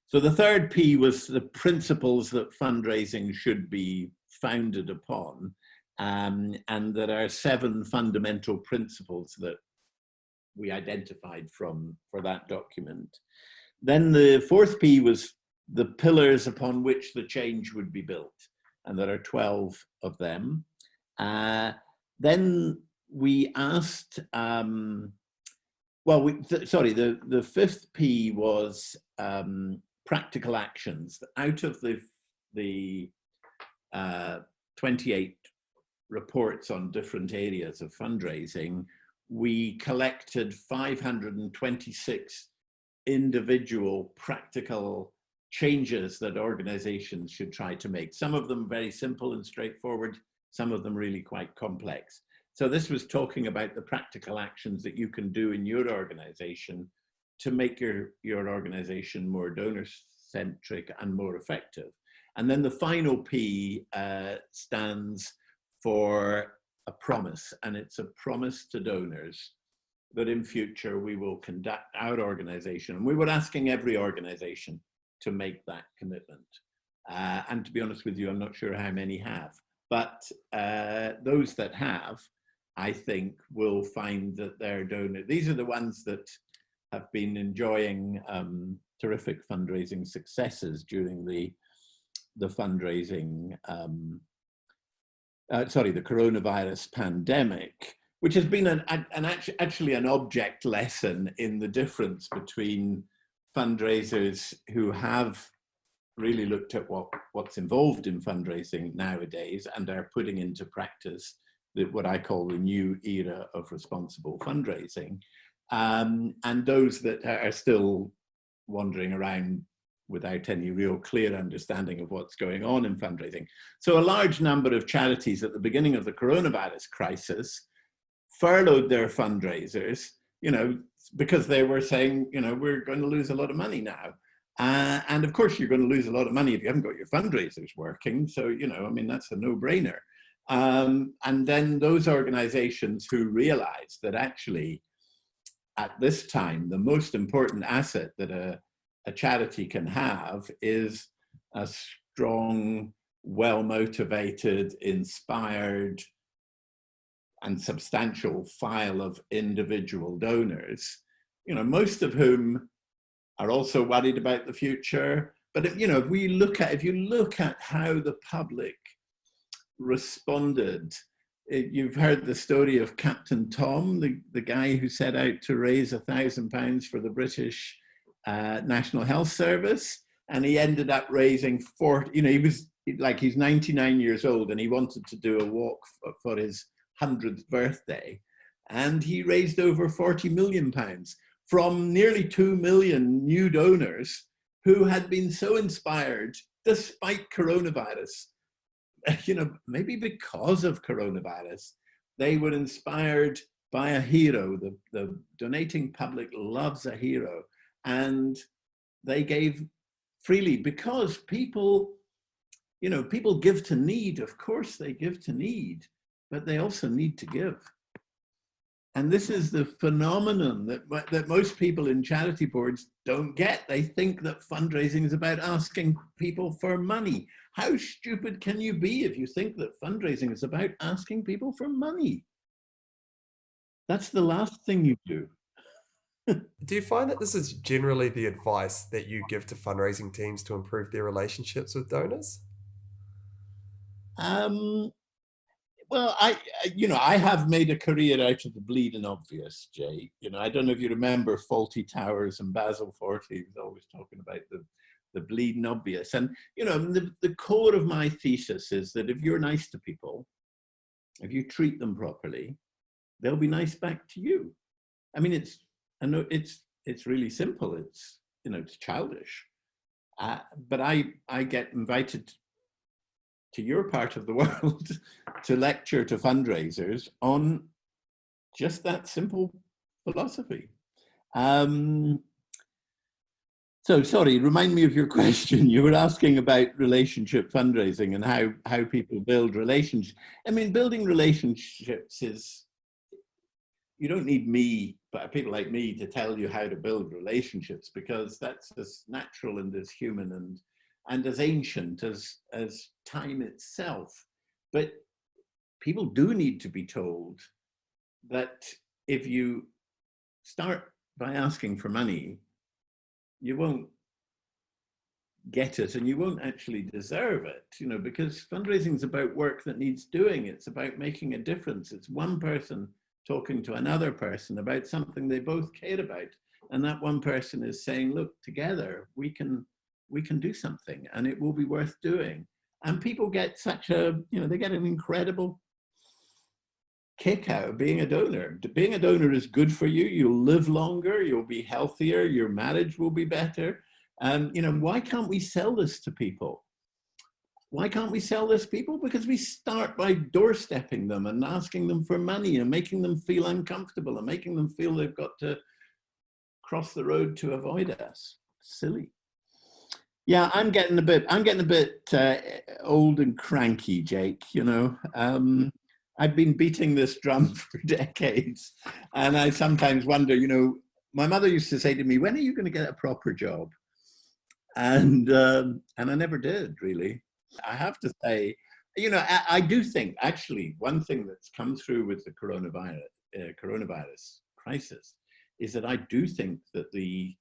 S2: So the third P was the principles that fundraising should be founded upon. And there are 7 fundamental principles that we identified for that document. Then the fourth P was the pillars upon which the change would be built. And there are 12 of them. Then we asked, the fifth P was practical actions. Out of the 28 reports on different areas of fundraising, we collected 526 individual practical changes that organizations should try to make. Some of them very simple and straightforward, some of them really quite complex. So this was talking about the practical actions that you can do in your organization to make your organization more donor-centric and more effective. And then the final P stands for a promise, and it's a promise to donors that in future we will conduct our organization, and we were asking every organization to make that commitment. And to be honest with you, I'm not sure how many have, but those that have, I think, will find that their donor, these are the ones that have been enjoying terrific fundraising successes during the fundraising, the coronavirus pandemic, which has been actually an object lesson in the difference between fundraisers who have really looked at what's involved in fundraising nowadays and are putting into practice what I call the new era of responsible fundraising, and those that are still wandering around without any real clear understanding of what's going on in fundraising. So a large number of charities at the beginning of the coronavirus crisis furloughed their fundraisers, because they were saying, we're going to lose a lot of money now. And of course, you're going to lose a lot of money if you haven't got your fundraisers working. So, that's a no-brainer. And then those organizations who realized that actually at this time, the most important asset that a charity can have is a strong, well-motivated, inspired, and substantial file of individual donors, most of whom are also worried about the future. But if you look at how the public responded, you've heard the story of Captain Tom, the guy who set out to raise £1,000 for the British National Health Service, and he ended up raising 40. He's 99 years old, and he wanted to do a walk for his 100th birthday, and he raised over £40 million from nearly 2 million new donors who had been so inspired despite coronavirus. Maybe because of coronavirus, they were inspired by a hero. The donating public loves a hero, and they gave freely because people give to need. Of course they give to need, but they also need to give. And this is the phenomenon that most people in charity boards don't get. They think that fundraising is about asking people for money. How stupid can you be if you think that fundraising is about asking people for money? That's the last thing you do.
S1: Do you find that this is generally the advice that you give to fundraising teams to improve their relationships with donors?
S2: Well, I have made a career out of the bleeding obvious, Jay. I don't know if you remember Fawlty Towers and Basil Fawlty was always talking about the bleeding obvious. And, the core of my thesis is that if you're nice to people, if you treat them properly, they'll be nice back to you. I mean, it's really simple. It's childish. But I get invited to your part of the world to lecture to fundraisers on just that simple philosophy. So sorry, remind me of your question. You were asking about relationship fundraising and how people build relationships. I mean, building relationships is, you don't need me, but people like me to tell you how to build relationships, because that's as natural and as human and as ancient as time itself. But people do need to be told that if you start by asking for money, you won't get it and you won't actually deserve it, because fundraising is about work that needs doing. It's about making a difference. It's one person talking to another person about something they both care about. And that one person is saying, look, together we can do something and it will be worth doing. And people get they get an incredible kick out of being a donor. Being a donor is good for you. You'll live longer, you'll be healthier, your marriage will be better. Why can't we sell this to people? why can't we sell this, people? Because we start by doorstepping them and asking them for money and making them feel uncomfortable and making them feel they've got to cross the road to avoid us. Silly. Yeah, I'm getting a bit old and cranky, Jake. You know, I've been beating this drum for decades, and I sometimes wonder. You know, my mother used to say to me, "When are you going to get a proper job?" And I never did, really. I have to say, you know, I do think actually one thing that's come through with the coronavirus crisis is that I do think that the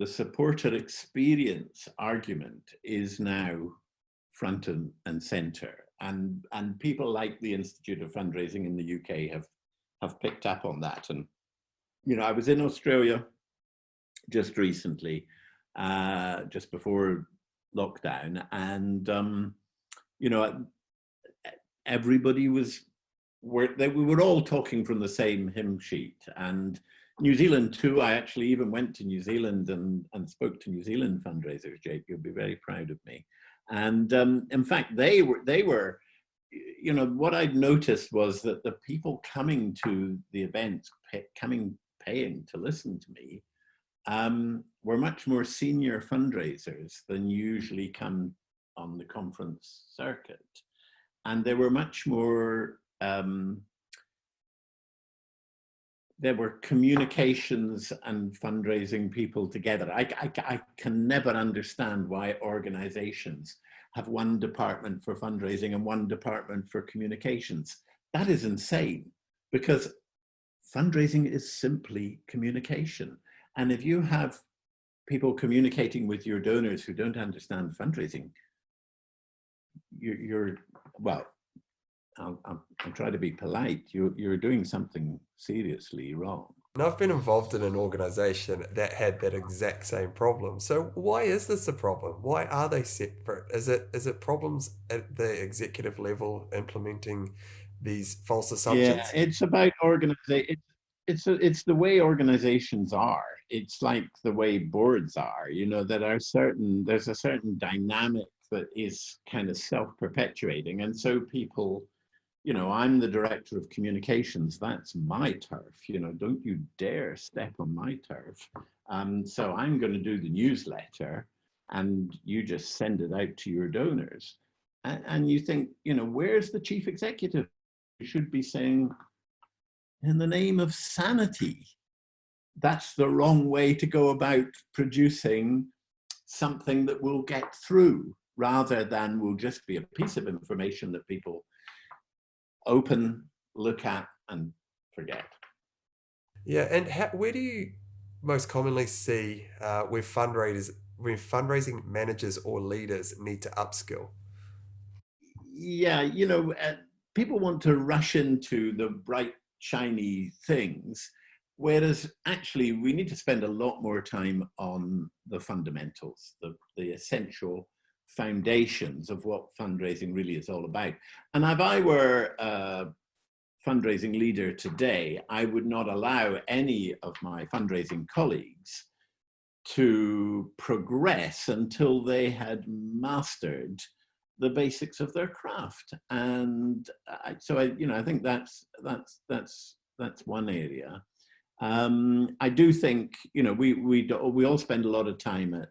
S2: supporter experience argument is now front and center, and people like the Institute of Fundraising in the UK have picked up on that. And you know, I was in Australia just recently, just before lockdown, and you know, everybody we were all talking from the same hymn sheet. And New Zealand too, I actually even went to New Zealand and spoke to New Zealand fundraisers, Jake, you'll be very proud of me. And in fact, they were, you know, what I'd noticed was that the people coming to the events, paying to listen to me, were much more senior fundraisers than usually come on the conference circuit. And they were much more, there were communications and fundraising people together. I can never understand why organizations have one department for fundraising and one department for communications. That is insane, because fundraising is simply communication. And if you have people communicating with your donors who don't understand fundraising, you're well, I'll try to be polite, you're doing something seriously wrong.
S1: And I've been involved in an organization that had that exact same problem. So why is this a problem? Why are they separate? Is it problems at the executive level implementing these false
S2: Yeah,
S1: assumptions?
S2: it's about organization. It's the way organizations are. It's like the way boards are. You know, there's a certain dynamic that is kind of self-perpetuating, and so people, you know, I'm the director of communications. That's my turf. You know, don't you dare step on my turf. So I'm going to do the newsletter, and you just send it out to your donors. And you think, you know, where's the chief executive? You should be saying, in the name of sanity, that's the wrong way to go about producing something that will get through, rather than will just be a piece of information that people open, look at, and forget.
S1: Yeah, and where do you most commonly see when fundraising managers or leaders need to upskill?
S2: Yeah, you know, people want to rush into the bright, shiny things, whereas actually we need to spend a lot more time on the fundamentals, the essential foundations of what fundraising really is all about. And if I were a fundraising leader today, I would not allow any of my fundraising colleagues to progress until they had mastered the basics of their craft. And I think that's one area. I do think, you know, we all spend a lot of time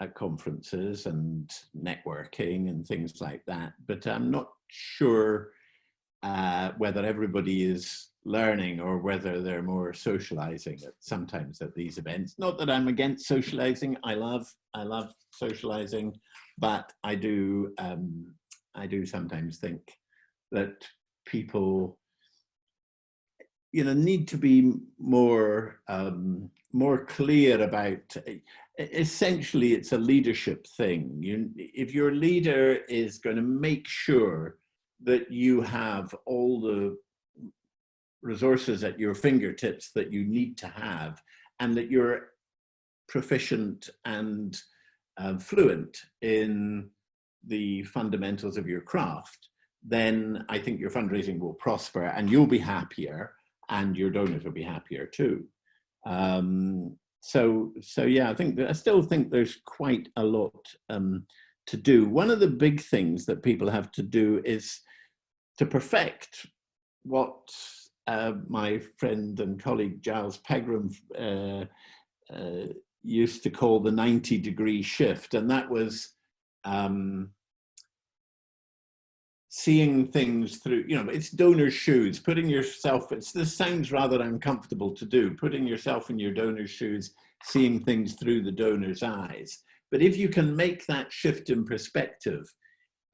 S2: at conferences and networking and things like that, but I'm not sure whether everybody is learning or whether they're more socializing sometimes at these events. Not that I'm against socializing. I love socializing, but I do sometimes think that people, you know, need to be more clear about. Essentially, it's a leadership thing. If your leader is going to make sure that you have all the resources at your fingertips that you need to have, and that you're proficient and fluent in the fundamentals of your craft, then I think your fundraising will prosper and you'll be happier and your donors will be happier too. So yeah, I still think there's quite a lot to do. One of the big things that people have to do is to perfect what my friend and colleague Giles Pegram used to call the 90-degree shift, and that was seeing things through, it's donor's shoes, putting yourself, this sounds rather uncomfortable to do, putting yourself in your donor's shoes, seeing things through the donor's eyes. But if you can make that shift in perspective,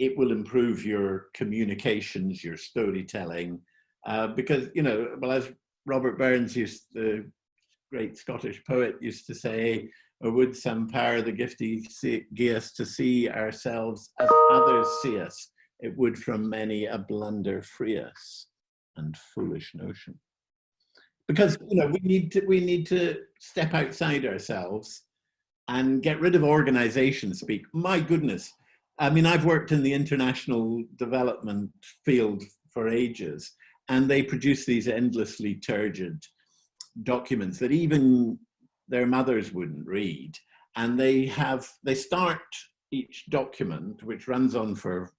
S2: it will improve your communications, your storytelling, because, well, as Robert Burns, the great Scottish poet, used to say, "Or would some power the gift gie us to see ourselves as others see us, it would from many a blunder free us and foolish notion." Because we need to step outside ourselves and get rid of organization speak. My goodness. I mean, I've worked in the international development field for ages, and they produce these endlessly turgid documents that even their mothers wouldn't read. And they start each document, which runs on for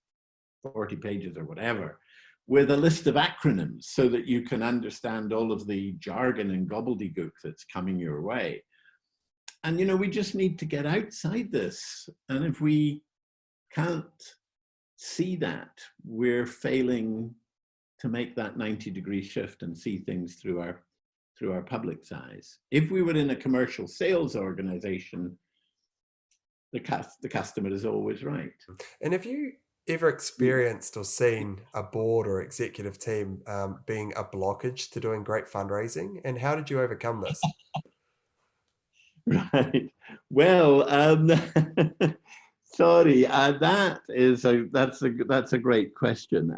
S2: 40 pages or whatever, with a list of acronyms so that you can understand all of the jargon and gobbledygook that's coming your way. And, we just need to get outside this. And if we can't see that, we're failing to make that 90-degree shift and see things through our public's eyes. If we were in a commercial sales organization, the customer is always right.
S1: And have you ever experienced or seen a board or executive team being a blockage to doing great fundraising? And how did you overcome this?
S2: Right. Well, sorry, that's a great question.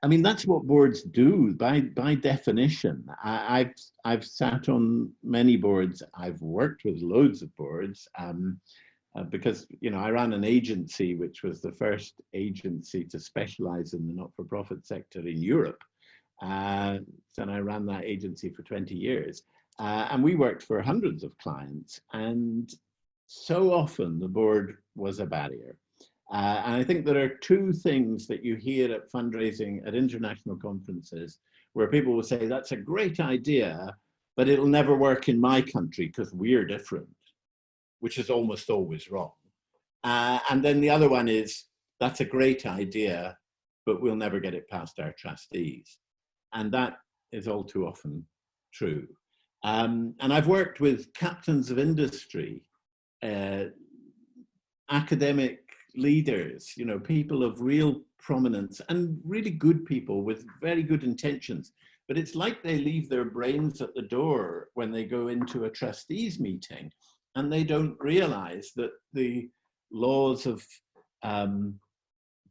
S2: I mean, that's what boards do by definition. I've sat on many boards. I've worked with loads of boards because I ran an agency which was the first agency to specialize in the not-for-profit sector in Europe. And I ran that agency for 20 years. And we worked for hundreds of clients, and so often the board was a barrier. And I think there are two things that you hear at fundraising at international conferences where people will say, "That's a great idea, but it'll never work in my country because we're different," which is almost always wrong. And then the other one is, "That's a great idea, but we'll never get it past our trustees." And that is all too often true. And I've worked with captains of industry, academic leaders, people of real prominence and really good people with very good intentions. But it's like they leave their brains at the door when they go into a trustees meeting, and they don't realize that the laws of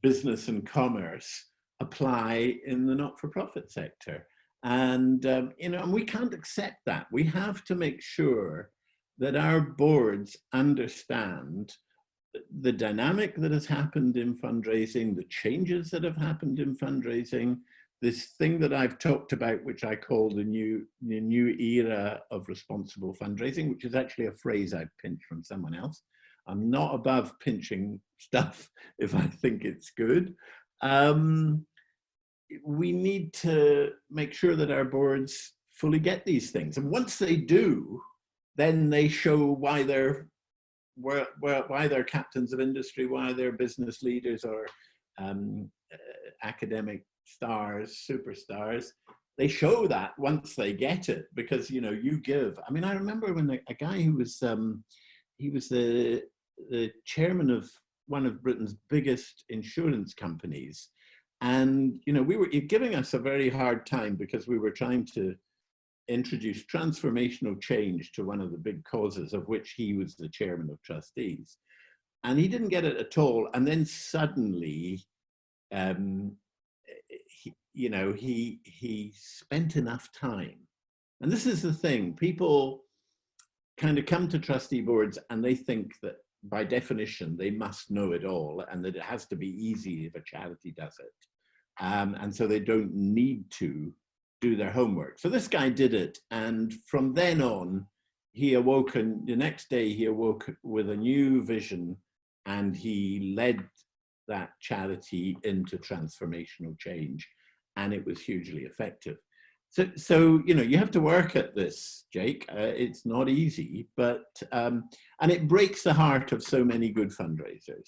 S2: business and commerce apply in the not-for-profit sector. And, and we can't accept that. We have to make sure that our boards understand the dynamic that has happened in fundraising, the changes that have happened in fundraising, this thing that I've talked about, which I call the new era of responsible fundraising, which is actually a phrase I've pinched from someone else. I'm not above pinching stuff if I think it's good. We need to make sure that our boards fully get these things. And once they do, then they show why they're captains of industry, why they're business leaders or academic stars, superstars. They show that once they get it, because you give. I mean, I remember when a guy who was he was the chairman of one of Britain's biggest insurance companies, and we were giving us a very hard time because we were trying to introduce transformational change to one of the big causes of which he was the chairman of trustees. And he didn't get it at all. And then suddenly, he spent enough time. And this is the thing, people kind of come to trustee boards and they think that by definition, they must know it all and that it has to be easy if a charity does it. And so they don't need to do their homework. So this guy did it. And from then on, he awoke, and the next day he awoke with a new vision and he led that charity into transformational change, and it was hugely effective. So you know, you have to work at this, Jake. It's not easy, but and it breaks the heart of so many good fundraisers.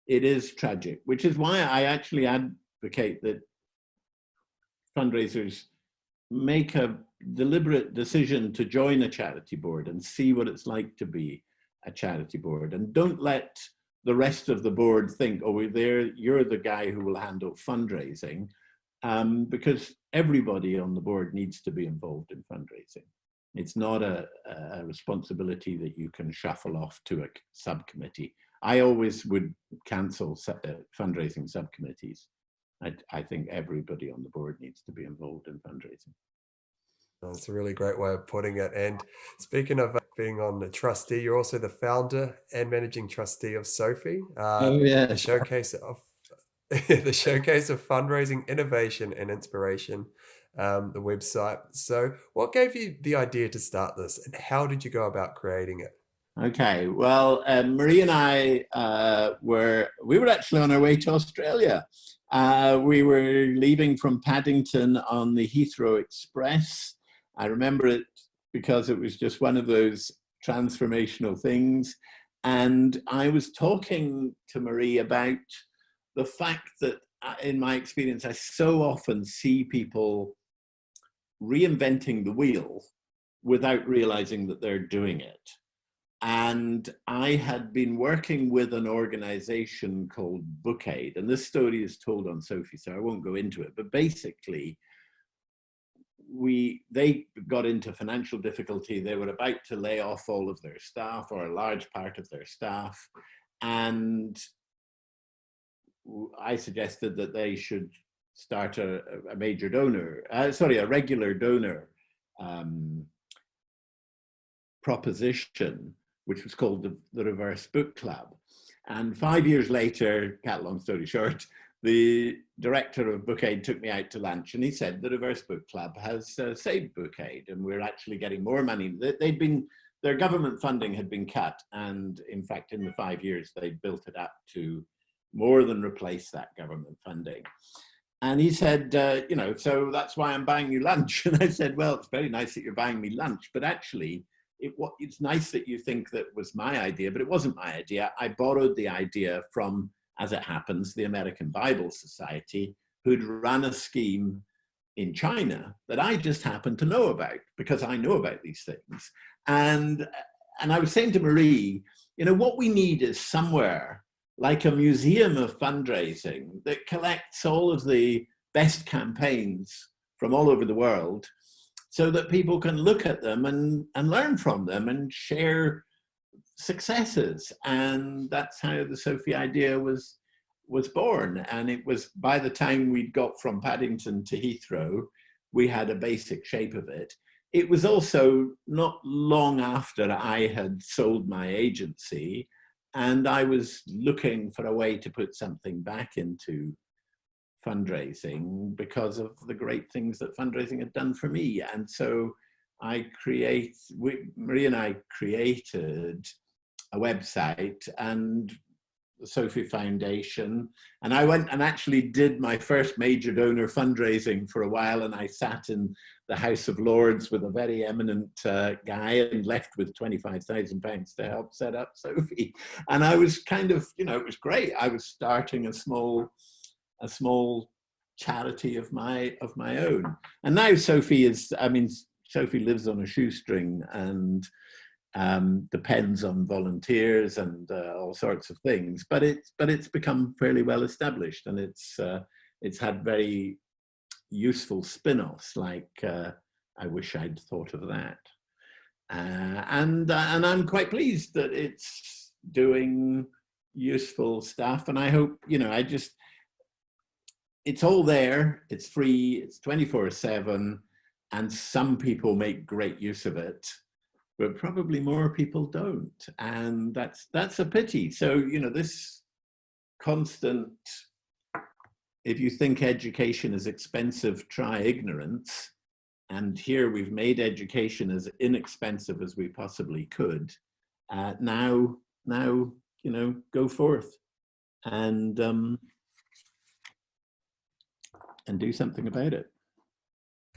S2: It is tragic, which is why I actually advocate that fundraisers make a deliberate decision to join a charity board and see what it's like to be a charity board, and don't let the rest of the board think, oh, you're the guy who will handle fundraising, because everybody on the board needs to be involved in fundraising. It's not a responsibility that you can shuffle off to a subcommittee. I always would cancel fundraising subcommittees. I think everybody on the board needs to be involved in fundraising.
S1: That's a really great way of putting it. And speaking of being on the trustee, you're also the founder and managing trustee of SOFII,
S2: Oh yeah,
S1: the showcase of the showcase of fundraising innovation and inspiration, the website. So, what gave you the idea to start this, and how did you go about creating it?
S2: Okay, well, Marie and I were actually on our way to Australia. We were leaving from Paddington on the Heathrow Express. I remember it because it was just one of those transformational things. And I was talking to Marie about the fact that, in my experience, I so often see people reinventing the wheel without realizing that they're doing it. And I had been working with an organization called BookAid, and this story is told on SOFII, so I won't go into it, but basically they got into financial difficulty. They were about to lay off all of their staff, or a large part of their staff, and I suggested that they should start a major donor, a regular donor proposition, which was called the Reverse Book Club. And 5 years later, cut long story short, the director of BookAid took me out to lunch, and he said the Reverse Book Club has saved BookAid, and we're actually getting more money. Their government funding had been cut, and in fact, in the 5 years, they built it up to more than replace that government funding. And he said, you know, so that's why I'm buying you lunch. And I said, well, it's very nice that you're buying me lunch, but actually, it's nice that you think that was my idea, but it wasn't my idea. I borrowed the idea from, as it happens, the American Bible Society, who'd run a scheme in China that I just happened to know about because I know about these things. And I was saying to Marie, you know, what we need is somewhere like a museum of fundraising that collects all of the best campaigns from all over the world, so that people can look at them and learn from them and share successes. And that's how the SOFII idea was born. And it was, by the time we'd got from Paddington to Heathrow, we had a basic shape of it. It was also not long after I had sold my agency, and I was looking for a way to put something back into fundraising because of the great things that fundraising had done for me. And so Marie and I created a website and the SOFII Foundation, and I went and actually did my first major donor fundraising for a while, and I sat in the House of Lords with a very eminent guy and left with £25,000 to help set up SOFII. And I was kind of, you know, it was great. I was starting a small charity of my own. And now SOFII is, I mean, SOFII lives on a shoestring and depends on volunteers and all sorts of things, but it's become fairly well established, and it's had very useful spin-offs, like I wish I'd thought of that, and I'm quite pleased that it's doing useful stuff. And I hope, you know, it's all there, it's free, it's 24/7, and some people make great use of it, but probably more people don't, and that's a pity. So, you know, this constant, if you think education is expensive, try ignorance, and here we've made education as inexpensive as we possibly could. Now go forth and do something about it.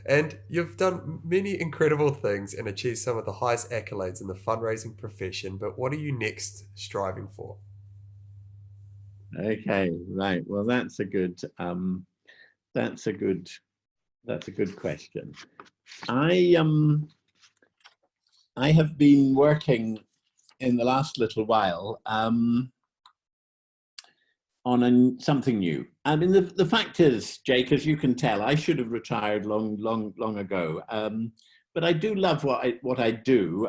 S1: And you've done many incredible things and achieved some of the highest accolades in the fundraising profession, but what are you next striving for?
S2: Okay, right. Well, that's a good question. I have been working in the last little while on something new. I mean, the fact is, Jake, as you can tell, I should have retired long ago. But I do love what I do,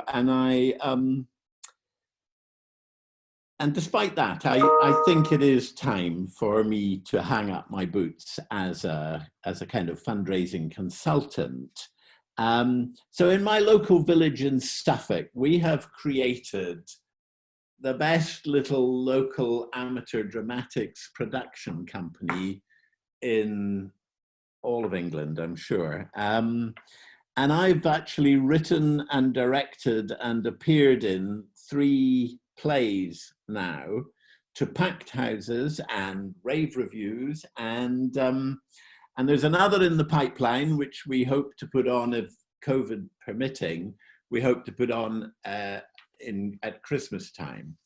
S2: and despite that, I think it is time for me to hang up my boots as a kind of fundraising consultant. So in my local village in Suffolk, we have created the best little local amateur dramatics production company in all of England, I'm sure. And I've actually written and directed and appeared in 3 plays now, to packed houses and rave reviews, and there's another in the pipeline which we hope to put on, if COVID permitting, we hope to put on at Christmas time,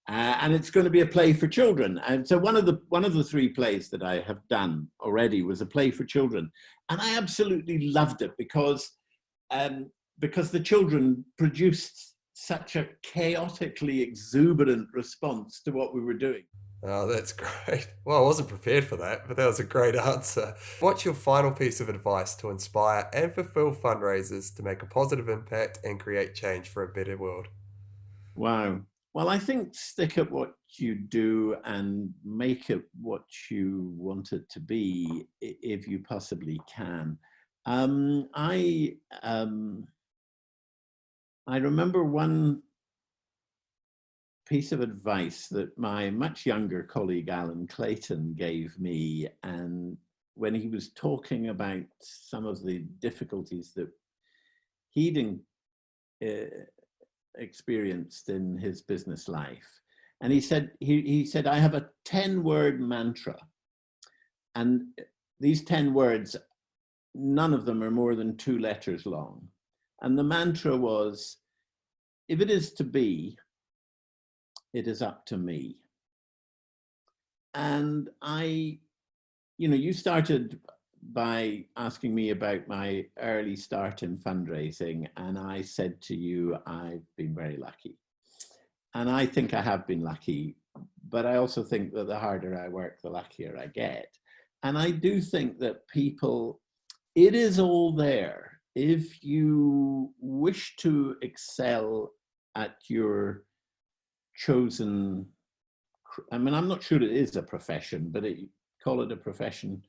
S2: and it's going to be a play for children. And so one of the 3 plays that I have done already was a play for children, and I absolutely loved it because the children produced such a chaotically exuberant response to what we were doing.
S1: Oh, that's great. Well, I wasn't prepared for that, but that was a great answer. What's your final piece of advice to inspire and fulfill fundraisers to make a positive impact and create change for a better world?
S2: Wow. Well, I think stick at what you do and make it what you want it to be, if you possibly can. I remember one piece of advice that my much younger colleague Alan Clayton gave me, and when he was talking about some of the difficulties that he'd experienced in his business life. And he said, I have a 10-word mantra, and these 10 words, none of them are more than 2 letters long. And the mantra was, if it is to be, it is up to me. And you started by asking me about my early start in fundraising, and I said to you, I've been very lucky. And I think I have been lucky, but I also think that the harder I work, the luckier I get. And I do think that it is all there. If you wish to excel at your chosen, I mean, I'm not sure it is a profession, but call it a profession,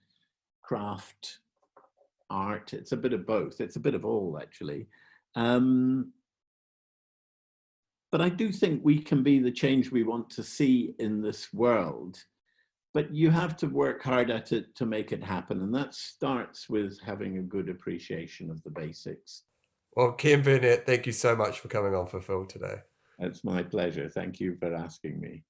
S2: craft, art, it's a bit of both. It's a bit of all, actually. But I do think we can be the change we want to see in this world. But you have to work hard at it to make it happen. And that starts with having a good appreciation of the basics.
S1: Well, Ken Burnett, thank you so much for coming on for Phil today.
S2: It's my pleasure. Thank you for asking me.